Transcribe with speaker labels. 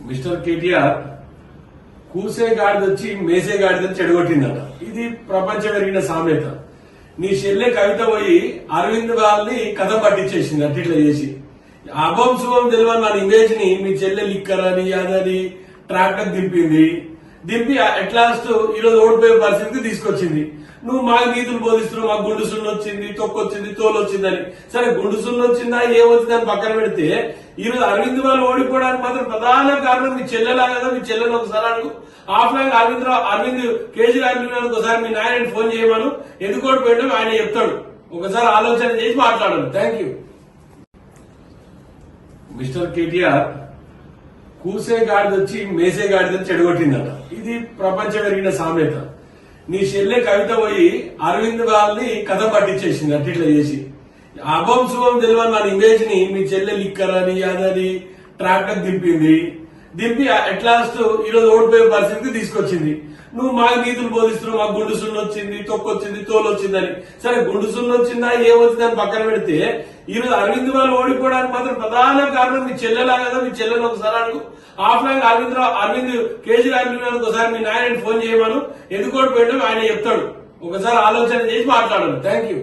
Speaker 1: Mister KTR కూసే గాడిదొచ్చి మేసే గాడిదని చెడగొట్టిందట. ఇది ప్రపంచం ఎరిగిన సామెత. నీ చెల్లె కవిత పోయి అరవింద్ వాళ్ళని కథ పట్టించేసింది అట్లా చేసి. అభం శుభం తెలియని మన ఇమేజ్ ని మీ చెల్లె లిక్కర్ అని అదని ట్రాక్టర్ దింపి అట్లాస్ట్ ఈరోజు ఓడిపోయే పరిస్థితికి తీసుకొచ్చింది. నువ్వు మాకు నీతులు బోధిస్తున్నావు, మాకు గుండు సున్ను వచ్చింది, తొక్కొచ్చింది, తోలు వచ్చిందని. సరే గుండు సున్ను వచ్చిందా ఏమొచ్చిందని పక్కన పెడితే ఈరోజు అరవింద్ వాళ్ళు ఓడిపోవడానికి మాత్రం ప్రధాన కారణం మీ చెల్లెలా కదా. మీ చెల్లెలు ఒకసారి అడుగు. ఆఫ్లైన్ అరవింద్ కేజ్రీవాల్ ఒకసారి మీ నాయనని ఫోన్ చేయమను. ఎందుకు ఓడిపోయాడో ఆయన చెప్తాడు. ఒకసారి ఆలోచన చేసి మాట్లాడండి. Thank you. మిస్టర్ కేటీఆర్ కూసే గాడిదొచ్చి మేసే గాడిదని చెడగొట్టిందట. ఇది ప్రపంచం ఎరిగిన సామెత. నీ చెల్లె కవిత పోయి అరవింద్ వాళ్ళని కథ పట్టించేసింది అట్లా చేసి. అభం శుభం తెలియని మన ఇమేజ్ ని మీ చెల్లె లిక్కర్ అని అదని ట్రాక్టర్ దింపి అట్లాస్ట్ ఈరోజు ఓడిపోయే పరిస్థితికి తీసుకొచ్చింది. నువ్వు మాకు నీతులు బోధిస్తున్నావు, మాకు గుండు సున్ను వచ్చింది, తొక్కొచ్చింది, తోలు వచ్చిందని. సరే గుండు సున్ను వచ్చిందా ఏమొచ్చిందని పక్కన పెడితే ఈరోజు అరవింద్ వాళ్ళు ఓడిపోవడానికి మాత్రం ప్రధాన కారణం మీ చెల్లెలా కదా. మీ చెల్లెలు ఒకసారి అడుగు. ఆఫ్లైన్ అరవింద్ కేజ్రీవాల్ ఒకసారి మీ నాయనని ఫోన్ చేయమను. ఎందుకు ఓడిపోయాడో ఆయన చెప్తాడు. ఒకసారి ఆలోచన చేసి మాట్లాడండి. Thank you.